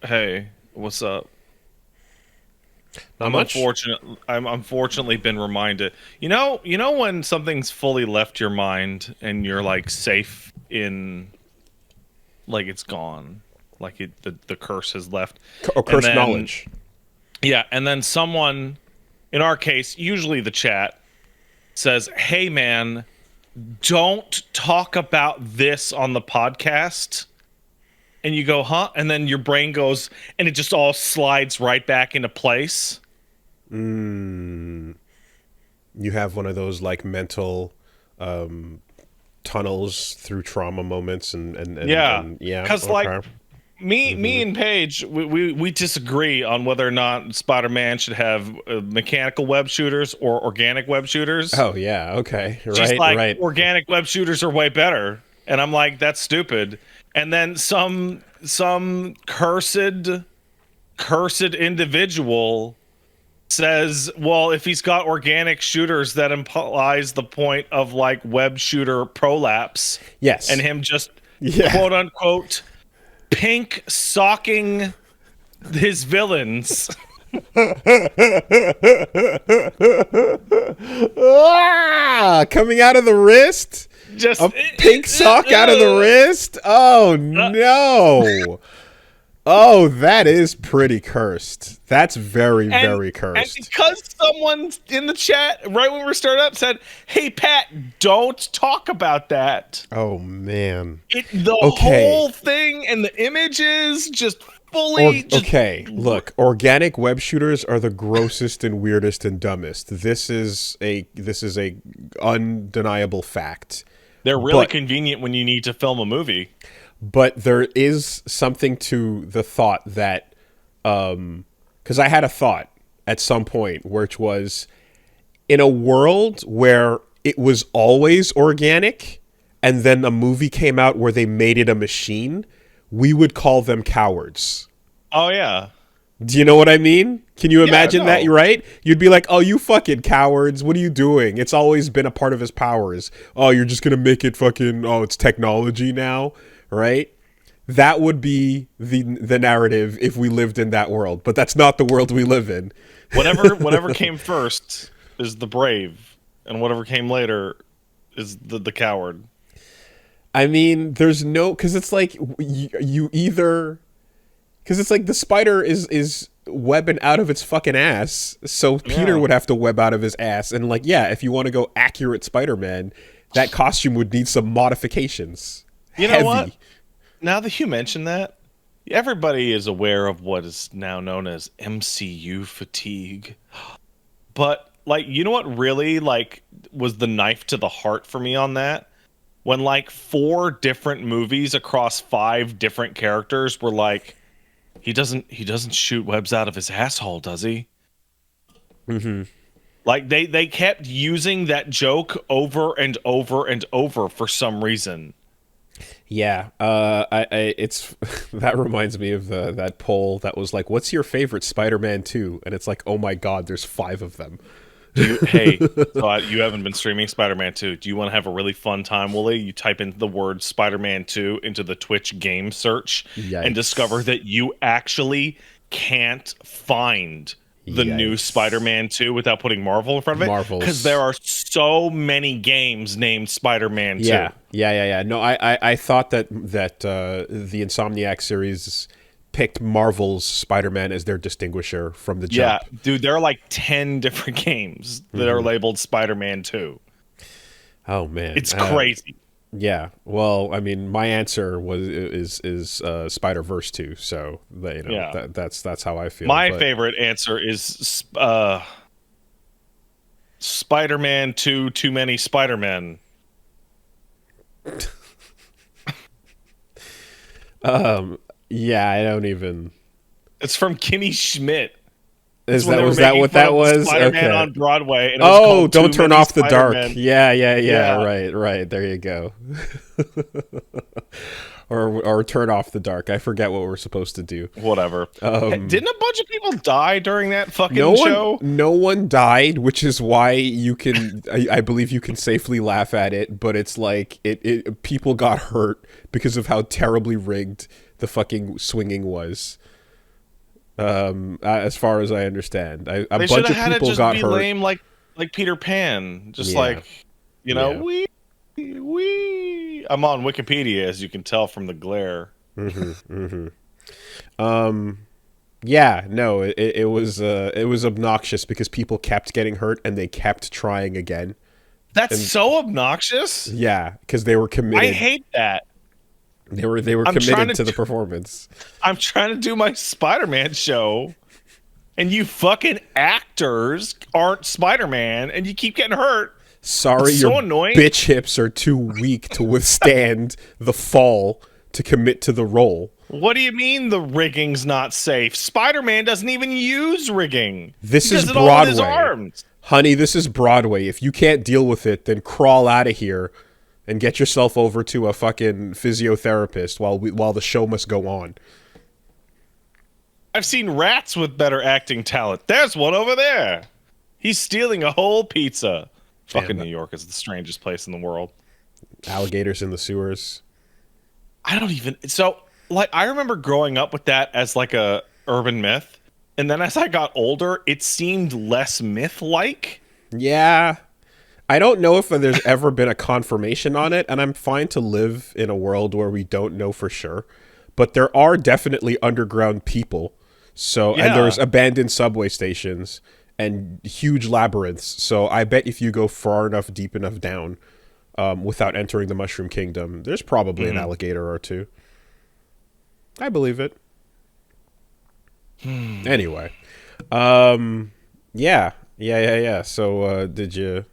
Hey, what's up? Not much. I'm unfortunately been reminded. You know when something's fully left your mind and you're like safe in like it's gone, like the curse has left, and Cursed then knowledge. yeah, and then someone, in our case, usually the chat says, "Hey man, don't talk about this on the podcast." And you go, "Huh?" And then your brain goes, and it just all slides right back into place. Mm, you have one of those like mental um, tunnels through trauma moments, Yeah, and yeah, because like okay. me and Paige, we disagree on whether or not Spider-Man should have mechanical web shooters or organic web shooters. Oh yeah, okay, She's right, like, right. organic web shooters are way better, and I'm like, that's stupid. And then some cursed individual says, well, if he's got organic shooters, that implies the point of like web shooter prolapse and Yes, him just yeah. quote unquote pink socking his villains. Coming out of the wrist, Just a pink sock out of the wrist. Oh no. Oh, that is pretty cursed. That's very, and very and cursed. because someone in the chat right when we started up said, "Hey Pat, don't talk about that." Oh man. The Okay. whole thing and the images just fully just Okay, look, organic web shooters are the grossest and weirdest and dumbest. This is a undeniable fact. they're really But convenient when you need to film a movie. but there is something to the thought that cuz I had a thought at some point which was in a world where it was always organic and then a movie came out where they made it a machine, we would call them cowards. Oh yeah. Do you know what I mean? Can you Yeah, imagine that? no. You're right. You'd be like, "Oh, you fucking cowards! What are you doing? It's always been a part of his powers. Oh, you're just gonna make it fucking. Oh, it's technology now, right?" That would be the narrative if we lived in that world, but that's not the world we live in. Whatever came first is the brave, and whatever came later is the coward. I mean, there's no because it's like you either because it's like the spider is webbing out of its fucking ass, so Peter Yeah. would have to web out of his ass, and like yeah, if you want to go accurate Spider-Man, that costume would need some modifications. You know what? Heavy. Now that you mention that, everybody is aware of what is now known as MCU fatigue. But like, you know what really like was the knife to the heart for me on that? When like four different movies across five different characters were like, he doesn't shoot webs out of his asshole, does he? Mm-hmm. Like they kept using that joke over and over and over for some reason. Yeah, it's that reminds me of that poll that was like, "What's your favorite Spider-Man 2?" And it's like, "Oh my God, there's five of them." Hey, so you haven't been streaming Spider-Man 2. Do you want to have a really fun time, Wooly? You type in the word Spider-Man 2 into the Twitch game search and discover Yikes! that you actually can't find the new Yikes! Spider-Man 2 without putting Marvel in front of it because there Marvels. are so many games named Spider-Man 2. Yeah. No, I thought that the Insomniac series picked Marvel's Spider-Man as their distinguisher from the Yeah, jump. dude, there are like 10 different games that are labeled Spider-Man 2. Oh man, It's crazy. yeah. Well, I mean, my answer is Spider-Verse 2, so Yeah. that's how I feel. My But favorite answer is Spider-Man 2 Too Many Spider-Men. yeah, I don't even. It's from Kenny Schmidt. It's Is when that they were was that making what fun that of the was? Spider-Man Okay. on Broadway, and it was Oh, called don't Too turn Many off the dark. Spider-Men. Yeah. Yeah. Right. There you go. or turn off the dark. I forget what we're supposed to do. Whatever. Hey, didn't a bunch of people die during that No fucking one, show? no one died, which is why you can. I believe you can safely laugh at it. But it's like it. People got hurt because of how terribly rigged the fucking swinging was. As far as I understand, a They should bunch have of had it people just got be hurt. lame, like Peter Pan, just Yeah, like yeah. we. I'm on Wikipedia, as you can tell from the glare. Yeah, no, it was obnoxious because people kept getting hurt and they kept trying again. That's And so obnoxious. yeah, because they were I committed. hate that. They were I'm trying committed to to the do, performance. I'm trying to do my Spider-Man show, and you fucking actors aren't Spider-Man, and you keep getting hurt. Sorry, It's your so annoying. bitch hips are too weak to withstand the fall to commit to the role. What do you mean the rigging's not safe? Spider-Man doesn't even use rigging. This He is does it all with his Broadway. arms. Honey, this is Broadway. If you can't deal with it, then crawl out of here and get yourself over to a fucking physiotherapist while the show must go on. I've seen rats with better acting talent. There's one over there. He's stealing a whole pizza. Fucking And New York is the strangest place in the world. alligators in the sewers. I don't even so like I remember growing up with that as like a urban myth, and then as I got older, it seemed less myth-like. Yeah. I don't know if there's ever been a confirmation on it, and I'm fine to live in a world where we don't know for sure. But there are definitely underground people. So, and Yeah. there's abandoned subway stations and huge labyrinths. So, I bet if you go far enough, deep enough down, without entering the Mushroom Kingdom, there's probably an alligator or two. I believe it. Anyway, yeah. So, did you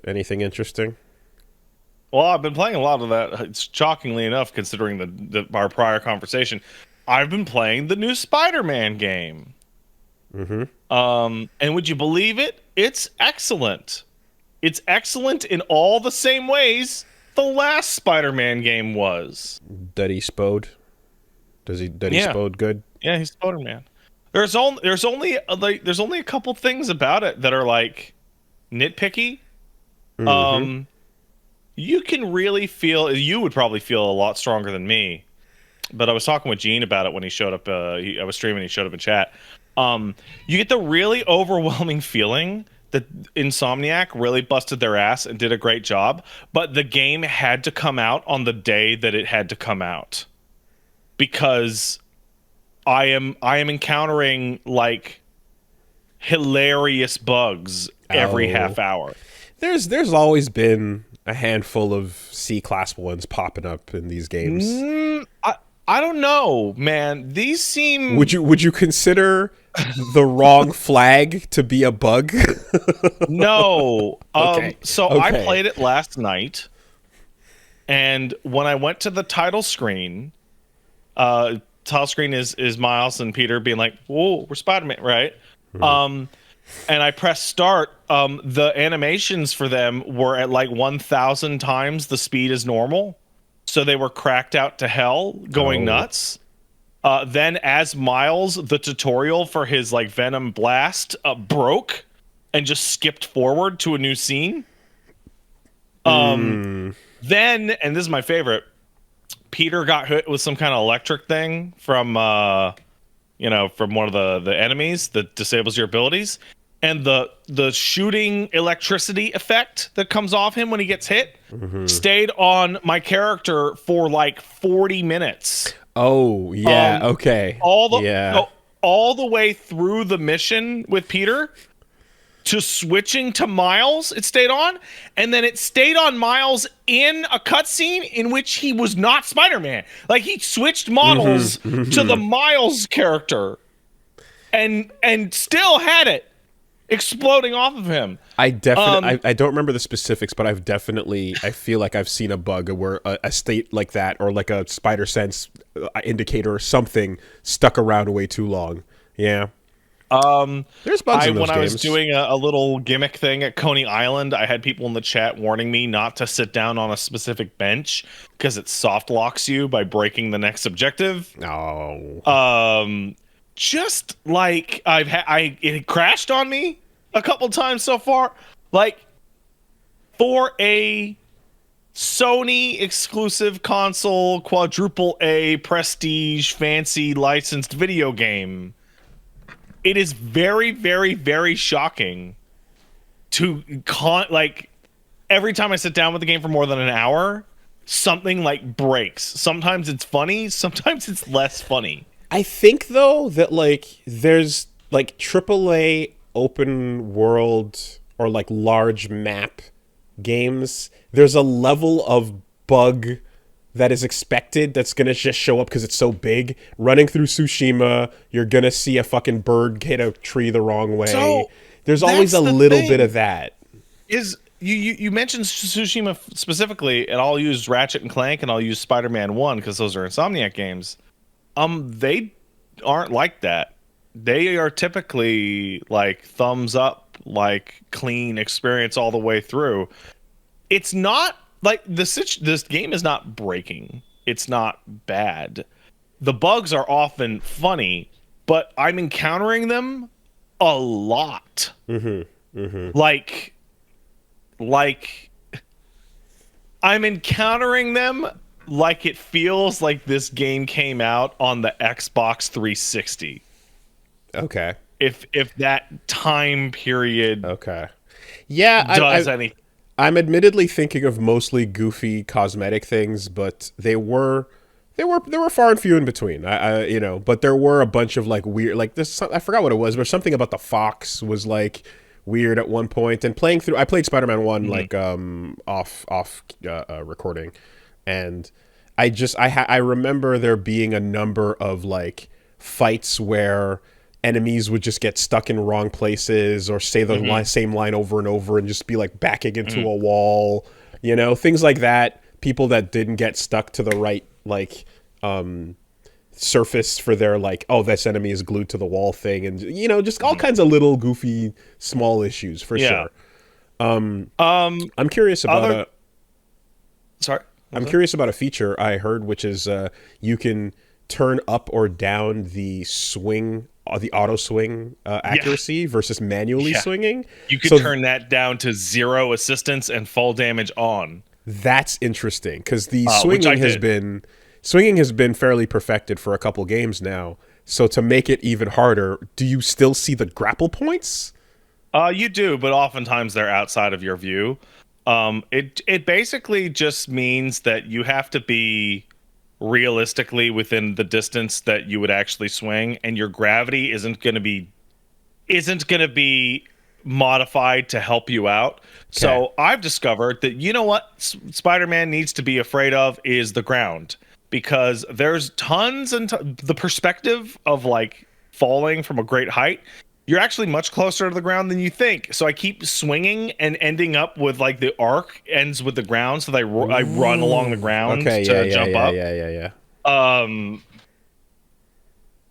anything interesting? Well, I've been playing a lot of that. It's shockingly enough, considering our prior conversation, I've been playing the new Spider-Man game. And would you believe it? It's excellent. It's excellent in all the same ways the last Spider-Man game was. Did he spode? Did he Yeah. spode good? Yeah, he's Spider-Man. There's only a couple things about it that are like nitpicky. You can really feel. You would probably feel a lot stronger than me. But I was talking with Gene about it when he showed up. I was streaming. He showed up in chat. You get the really overwhelming feeling that Insomniac really busted their ass and did a great job, but the game had to come out on the day that it had to come out, because I am encountering like hilarious bugs every Oh. half hour. There's always been a handful of C-class ones popping up in these games. I don't know, man. These seem. Would you consider the wrong flag to be a bug? No. Okay. So Okay. I played it last night, and when I went to the title screen, title screen is Miles and Peter being like, "Whoa, we're Spider-Man," right? And I pressed start. The animations for them were at like 1,000 times the speed as normal, so they were cracked out to hell, going nuts. Then, as Miles, the tutorial for his like Venom blast broke and just skipped forward to a new scene. Then, and this is my favorite, Peter got hit with some kind of electric thing from from one of the enemies that disables your abilities, and the shooting electricity effect that comes off him when he gets hit stayed on my character for like 40 minutes. Oh, yeah, okay. All the way through the mission with Peter to switching to Miles, it stayed on, and then it stayed on Miles in a cutscene in which he was not Spider-Man. Like, he switched models to the Miles character, and still had it exploding off of him. I definitely, I don't remember the specifics, but I feel like I've seen a bug where a state like that, or like a spider sense indicator or something, stuck around way too long. Yeah. There's bugs in those When games. I was doing a little gimmick thing at Coney Island, I had people in the chat warning me not to sit down on a specific bench because it soft locks you by breaking the next objective. Oh. Just like it crashed on me a couple times so far. Like, for a Sony exclusive console, quadruple A, prestige, fancy licensed video game. It is very, very, very shocking to like every time I sit down with the game for more than an hour, something like breaks. Sometimes it's funny, sometimes it's less funny. I think though that like there's like AAA open world or like large map games, there's a level of bug that is expected that's gonna just show up because it's so big. Running through Tsushima, you're gonna see a fucking bird hit a tree the wrong way. So There's always a that's the little thing. bit of that. Is you mentioned Tsushima specifically, and I'll use Ratchet and Clank and I'll use Spider-Man 1 because those are Insomniac games. They aren't like that. They are typically like thumbs up, like clean experience all the way through. It's not like this game is not breaking. It's not bad. The bugs are often funny, but I'm encountering them a lot. Like I'm encountering them like it feels like this game came out on the Xbox 360. Okay. If that time period Okay. Yeah, does anything. I'm admittedly thinking of mostly goofy cosmetic things, but they were far and few in between. But there were a bunch of like weird, like this. I forgot what it was, but something about the fox was like weird at one point. And I played Spider-Man 1 like off recording, and I remember there being a number of like fights where enemies would just get stuck in wrong places or say the same line over and over and just be like backing into a wall, things like that. People that didn't get stuck to the right like surface for their like, oh, this enemy is glued to the wall thing, and just all kinds of little goofy small issues for sure. I'm curious about Sorry. I'm curious about a feature I heard, which is you can turn up or down the swing, the auto swing accuracy versus manually swinging. You can turn that down to 0 assistance and fall damage on. That's interesting because the swinging has been fairly perfected for a couple games now. So to make it even harder, do you still see the grapple points? You do, but oftentimes they're outside of your view. It basically just means that you have to be realistically within the distance that you would actually swing, and your gravity isn't going to be modified to help you out. Okay. So I've discovered that what Spider-Man needs to be afraid of is the ground, because there's tons and the perspective of like falling from a great height. You're actually much closer to the ground than you think. So I keep swinging and ending up with like the arc ends with the ground. So I run along the ground to jump up. Yeah.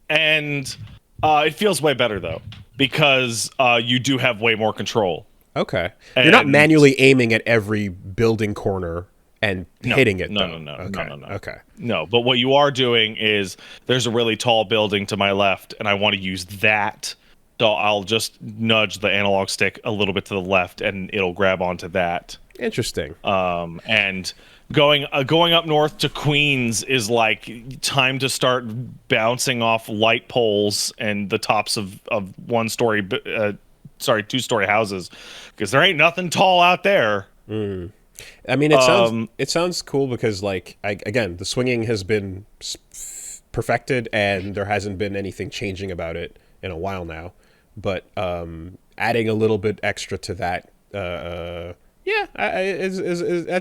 And it feels way better though, because you do have way more control. Okay. You're not manually aiming at every building corner and hitting it. No. Okay. No, but what you are doing is there's a really tall building to my left, and I want to use that. So I'll just nudge the analog stick a little bit to the left, and it'll grab onto that. Interesting. And going up north to Queens is like time to start bouncing off light poles and the tops of two-story houses, because there ain't nothing tall out there. I mean, it sounds cool because like again, the swinging has been perfected, and there hasn't been anything changing about it in a while now. But adding a little bit extra to that, I'd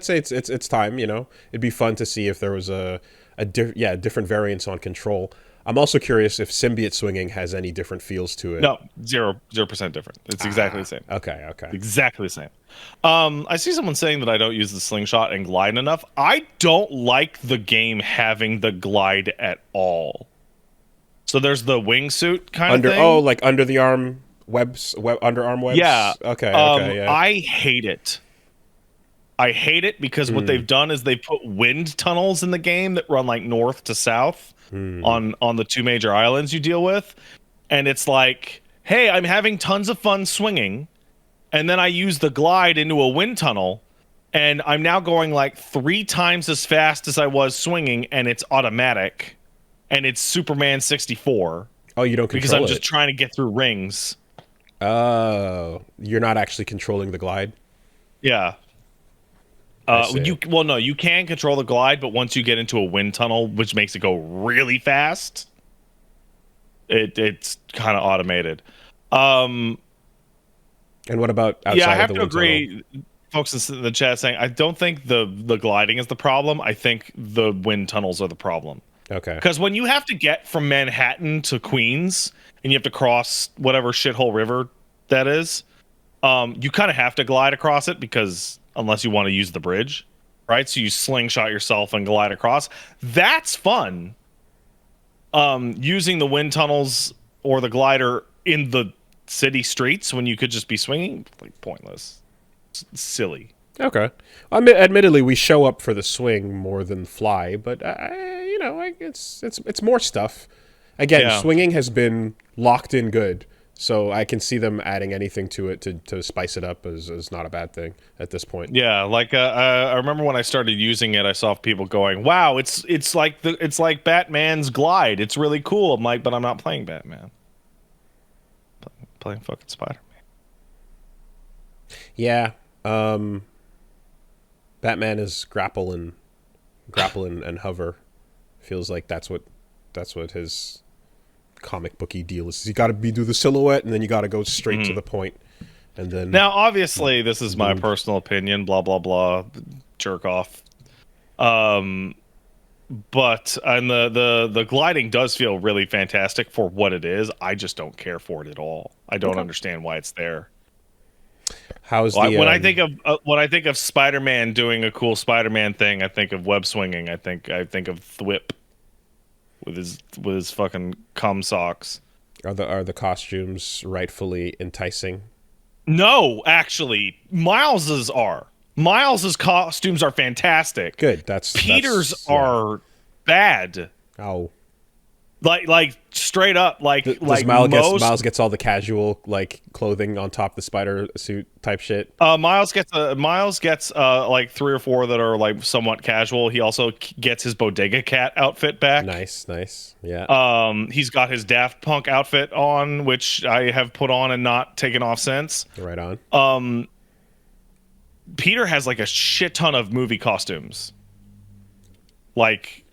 say it's time. It'd be fun to see if there was a different variance on control. I'm also curious if symbiote swinging has any different feels to it. No, 0% different. It's exactly the same. Okay. Exactly the same. I see someone saying that I don't use the slingshot and glide enough. I don't like the game having the glide at all. So there's the wingsuit kind of thing. Oh, like under the arm webs, underarm webs? Yeah. Okay, yeah. I hate it. I hate it because what they've done is they put wind tunnels in the game that run like north to south on the two major islands you deal with. And it's like, hey, I'm having tons of fun swinging, and then I use the glide into a wind tunnel, and I'm now going like 3 times as fast as I was swinging, and it's automatic, and it's Superman 64 Oh, you don't because I'm control just it. trying to get through rings. Oh, you're not actually controlling the glide. Yeah. I see. You well, no, you can control the glide, but once you get into a wind tunnel, which makes it go really fast, it's kind of automated. Um, And what about yeah, I outside of have the to wind tunnel? agree. Folks in the chat saying I don't think the gliding is the problem. I think the wind tunnels are the problem. Okay. Because when you have to get from Manhattan to Queens and you have to cross whatever shithole river that is, you kind of have to glide across it because unless you want to use the bridge, right? So you slingshot yourself and glide across. That's fun. Using the wind tunnels or the glider in the city streets when you could just be swinging, like pointless, silly. Okay. Admittedly, we show up for the swing more than fly, but it's more stuff. Again, Yeah. swinging has been locked in good, so I can see them adding anything to it to spice it up is not a bad thing at this point. Yeah, like I remember when I started using it, I saw people going, "Wow, it's like Batman's glide. It's really cool." I'm like, "But I'm not playing Batman. Playing fucking Spider." Yeah. Batman is grapple and hover. Feels like that's what his comic booky deal is. You got to be do the silhouette, and then you got to go straight to the point, and then Now, obviously, this is my move. personal opinion. Blah blah blah. Jerk off. Um, but and the gliding does feel really fantastic for what it is. I just don't care for it at all. I don't Okay. understand why it's there. How's Well, the when I think of Spider-Man doing a cool Spider-Man thing, I think of web swinging. I think of Thwip with his fucking cum socks. are the costumes rightfully enticing? No, actually, Miles's are. Miles's costumes are fantastic. Good. That's Peter's yeah. are bad. Oh, Like straight up does like most. Miles gets all the casual like clothing on top of the spider suit type shit? Miles gets like 3 or 4 that are like somewhat casual. He also gets his Bodega Cat outfit back. Nice, nice. Yeah. He's got his Daft Punk outfit on, which I have put on and not taken off since. Right on. Peter has like a shit ton of movie costumes, like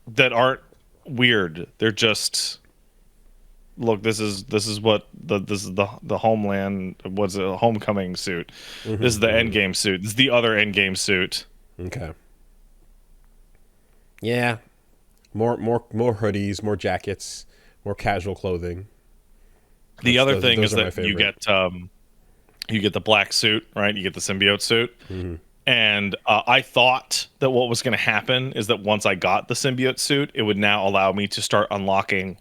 that aren't weird. They're just look. This is what this is the Homeland. What's a Homecoming suit? This is the Endgame suit. This is the other Endgame suit. Okay. Yeah. More hoodies, more jackets, more casual clothing. The other thing Those is are my that favorite. you get the black suit, right? You get the symbiote suit. And I thought that what was going to happen is that once I got the symbiote suit, it would now allow me to start unlocking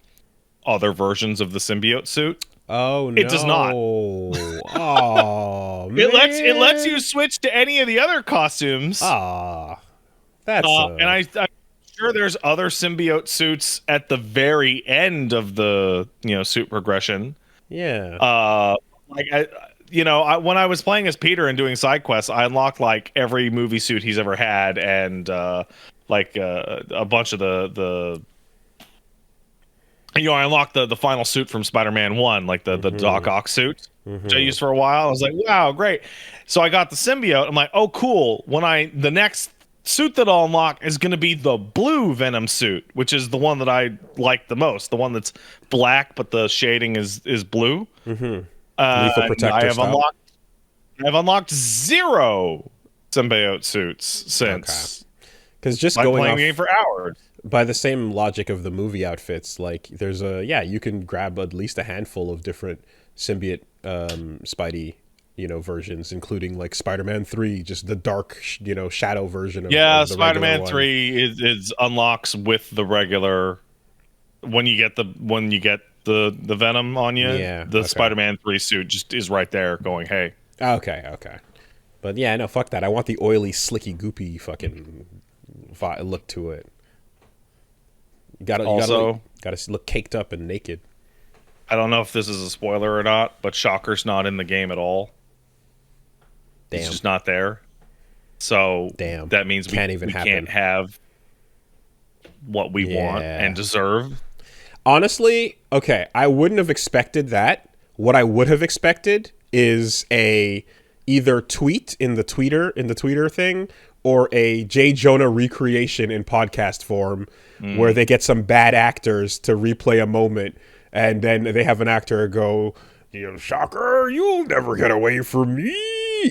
other versions of the symbiote suit. Oh It does not. no. Oh It lets man. you switch to any of the other costumes. Ah. That's And I'm sure there's other symbiote suits at the very end of the suit progression. yeah. Like when I was playing as Peter and doing side quests, I unlocked like every movie suit he's ever had, and a bunch of the I unlocked the final suit from Spider-Man 1, like the Doc Ock suit, which I used for a while. I was like, wow, great. So I got the symbiote. I'm like, oh, cool. The next suit that I'll unlock is going to be the blue Venom suit, which is the one that I like the most. The one that's black, but the shading is blue. Lethal And Protector style. I've unlocked 0 symbiote suits Okay. since Because just I'm going playing off the game for hours. by the same logic of the movie outfits, like there's you can grab at least a handful of different symbiote Spidey, versions, including like Spider-Man 3, just the dark, shadow version Yeah, of the regular Spider-Man one. 3 is unlocks with the regular when you get the Venom on you. Yeah. The Okay. Spider-Man 3 suit just is right there going, "Hey." Okay. Okay. But yeah, no, fuck that. I want the oily, slicky, goopy fucking look to it. Also, Gotta look caked up and naked. I don't know if this is a spoiler or not, but Shocker's not in the game at all. He's Damn. just not there. So Damn. that means Can't even we happen. can't have what we want Yeah. and deserve. Honestly, okay, I wouldn't have expected that. What I would have expected is a either tweet in the tweeter thing, or a J Jonah recreation in podcast form, where they get some bad actors to replay a moment, and then they have an actor go, you know, shocker, you'll never get away from me.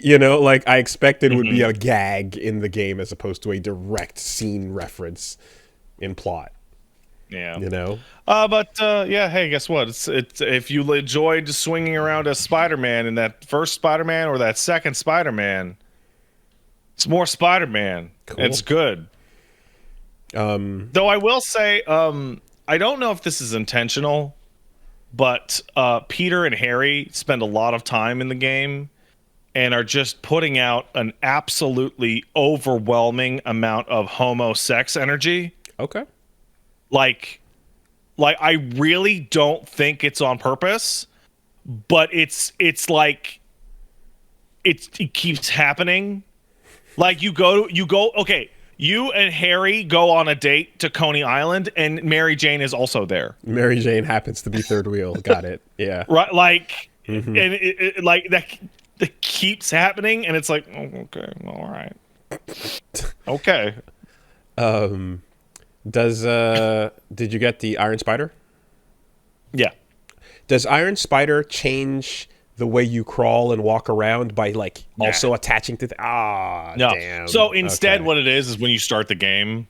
You know, like I expected would be a gag in the game as opposed to a direct scene reference in plot. Yeah. You know, Yeah. Hey, guess what? It's if you enjoyed swinging around as Spider-Man in that first Spider-Man or that second Spider-Man, it's more Spider-Man. cool. It's good. Though I will say, I don't know if this is intentional, but Peter and Harry spend a lot of time in the game and are just putting out an absolutely overwhelming amount of homo sex energy. Okay. Like I really don't think it's on purpose, but it's like it keeps happening. Like you go okay, you and Harry go on a date to Coney Island and Mary Jane is also there. Mary Jane happens to be third wheel. Got it. Yeah. Right, like and like that keeps happening and it's like, oh, okay, all right. Okay. Does did you get the Iron Spider? Yeah. Does Iron Spider change the way you crawl and walk around by like also attaching to No. damn. So instead, Okay. what it is when you start the game,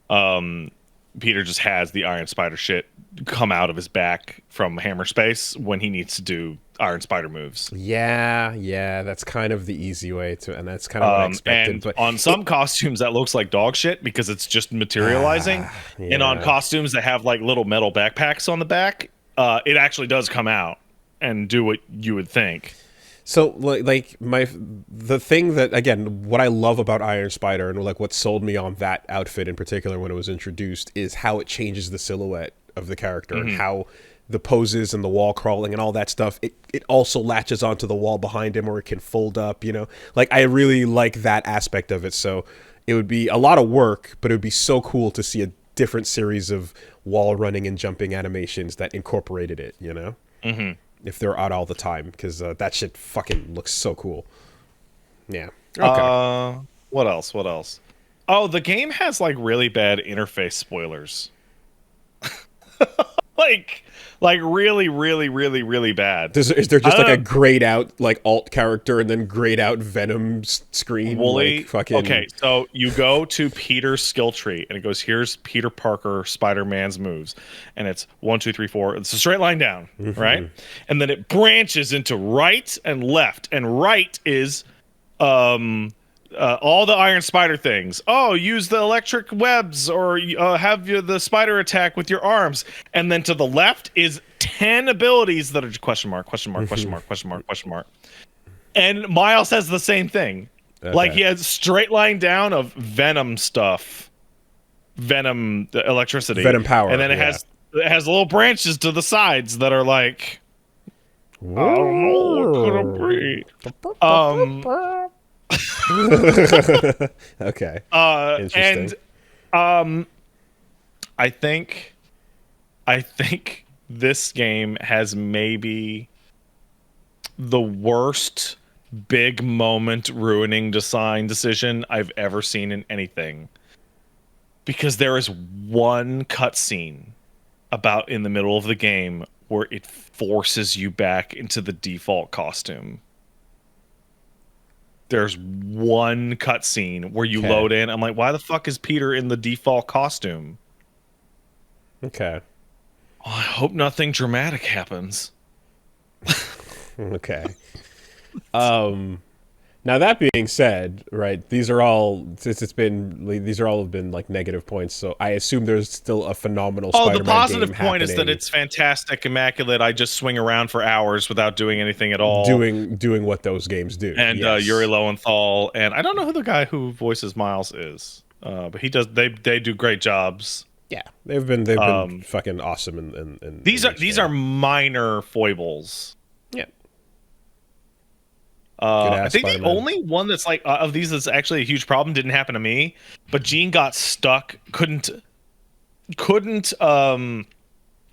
Peter just has the Iron Spider shit come out of his back from Hammer Space when he needs to do Iron Spider moves. Yeah, that's kind of the easy way to, and that's kind of what I expected. And But on some costumes, that looks like dog shit because it's just materializing. And on yeah. costumes that have like little metal backpacks on the back, it actually does come out and do what you would think. So like the thing that, again, what I love about Iron Spider and like what sold me on that outfit in particular when it was introduced is how it changes the silhouette of the character and how the poses and the wall crawling and all that stuff, it also latches onto the wall behind him, or it can fold up, you know? Like I really like that aspect of it. So it would be a lot of work, but it would be so cool to see a different series of wall running and jumping animations that incorporated it, you know? If they're out all the time, because that shit fucking looks so cool. Yeah. Okay. What else? What else? Oh, the game has like really bad interface spoilers. like really, really, really, really bad. Is there I just don't like a know. grayed out like alt character and then grayed out Venom screen? Wooly. Like fucking. Okay, so you go to Peter's skill tree and it goes, here's Peter Parker Spider-Man's moves. And it's 1, 2, 3, 4. It's a straight line down, right? And then it branches into right and left. And right is all the Iron Spider things. Oh, use the electric webs or have the spider attack with your arms. And then to the left is 10 abilities that are question mark, question mark, question mark, question mark, question mark. And Miles has the same thing. Okay. Like he has straight line down of Venom stuff. Venom the electricity. Venom power, And then yeah. it has little branches to the sides that are like, I don't know what could it be. Okay. And Interesting. I think this game has maybe the worst big moment ruining design decision I've ever seen in anything. Because there is one cutscene about in the middle of the game where it forces you back into the default costume. There's one cutscene where you Okay. load in. I'm like, why the fuck is Peter in the default costume? Okay. Oh, I hope nothing dramatic happens. Okay. Now that being said, right, these are all have been like negative points, so I assume there's still a phenomenal Oh, Spider-Man the positive game point is that happening, it's fantastic, immaculate. I just swing around for hours without doing anything at all. doing what those games do. And Yes. Yuri Lowenthal, and I don't know who the guy who voices Miles is, but he does. They do great jobs. Yeah, they've been fucking awesome in These in are each these game. are minor foibles. Yeah. Good I ass think the Spider-Man. only one that's like of these that's actually a huge problem didn't happen to me, but Gene got stuck, couldn't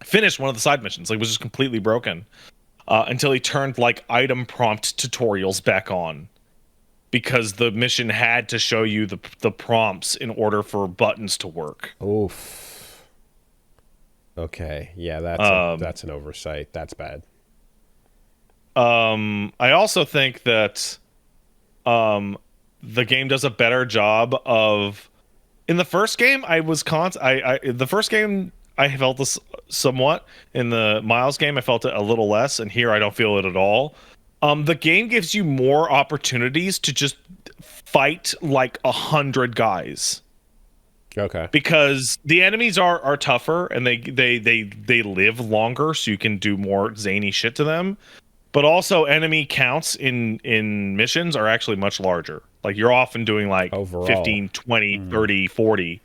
finish one of the side missions, like was just completely broken until he turned like item prompt tutorials back on because the mission had to show you the prompts in order for buttons to work. Oof. Okay. Yeah, Um, that's an oversight. That's bad. I also think that um, the game does a better job of. In the first game, I was the first game I felt this somewhat. In the Miles game, I felt it a little less, and here I don't feel it at all. The game gives you more opportunities to just fight like 100 guys Okay. because the enemies are tougher and they live longer, so you can do more zany shit to them. But also enemy counts in missions are actually much larger. Like you're often doing like Overall. 15, 20, 30, 40,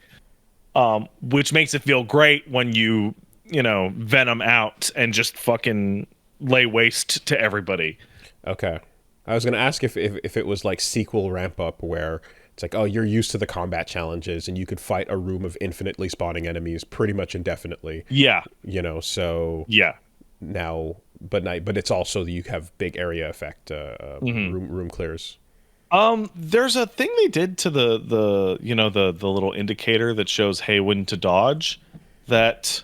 which makes it feel great when you venom out and just fucking lay waste to everybody. Okay. I was gonna ask if it was like sequel ramp up where it's like, oh, you're used to the combat challenges and you could fight a room of infinitely spawning enemies pretty much indefinitely. Yeah. So Yeah. now, but it's also you have big area effect, room clears. There's a thing they did to the little indicator that shows hey when to dodge that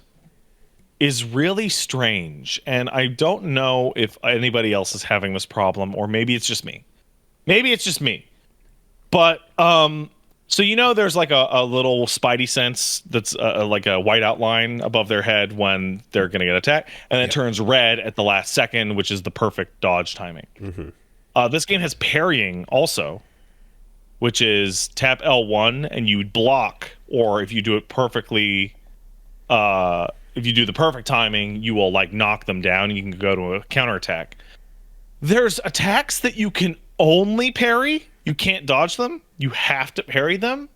is really strange, and I don't know if anybody else is having this problem, or maybe it's just me. Maybe it's just me. But so there's like a little spidey sense that's like a white outline above their head when they're gonna get attacked, and it Yep. turns red at the last second, which is the perfect dodge timing. This game has parrying also, which is tap L1 and you block, or if you do it perfectly, if you do the perfect timing, you will like knock them down. And you can go to a counterattack. There's attacks that you can only parry. You can't dodge them. You have to parry them.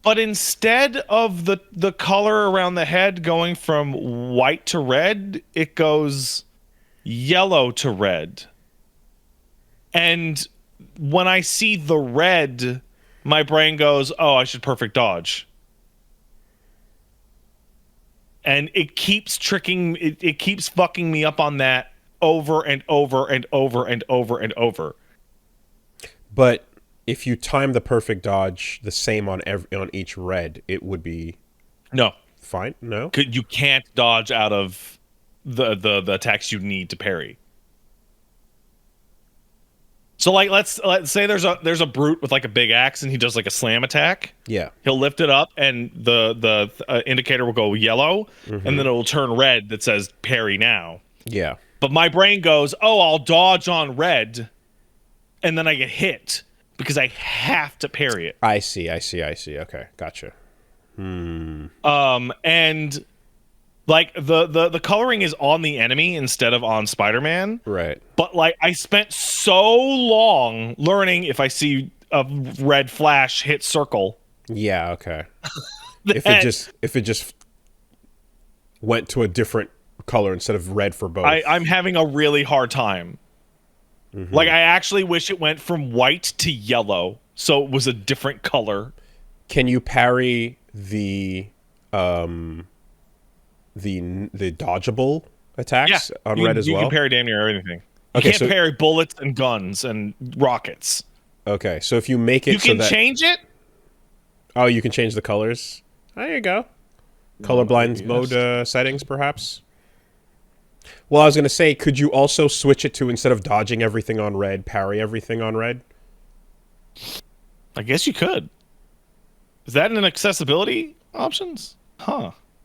But instead of the color around the head going from white to red, it goes yellow to red. And when I see the red, my brain goes, "Oh, I should perfect dodge." And it keeps tricking it keeps fucking me up on that over and over and over and over and over. But if you time the perfect dodge the same on each red, it would be No. fine. No. You can't dodge out of the attacks you need to parry. So like let's say there's a brute with like a big axe and he does like a slam attack. Yeah. He'll lift it up and the indicator will go yellow and then it will turn red that says parry now. Yeah. But my brain goes, "Oh, I'll dodge on red." And then I get hit because I have to parry it. I see. Okay, gotcha. And like the coloring is on the enemy instead of on Spider-Man. Right. But like I spent so long learning if I see a red flash hit circle. Yeah. Okay. that If it just went to a different color instead of red for both. I'm having a really hard time. Like I actually wish it went from white to yellow, so it was a different color. Can you parry the dodgeable attacks on red as you well? can parry damn near everything. You Okay, can't so parry bullets and guns and rockets. okay, so if you make it You so can that change it. oh, you can change the colors. There you go. Colorblind mode settings, perhaps. Well, I was gonna say, could you also switch it to instead of dodging everything on red, parry everything on red? I guess you could. Is that in accessibility options? Huh.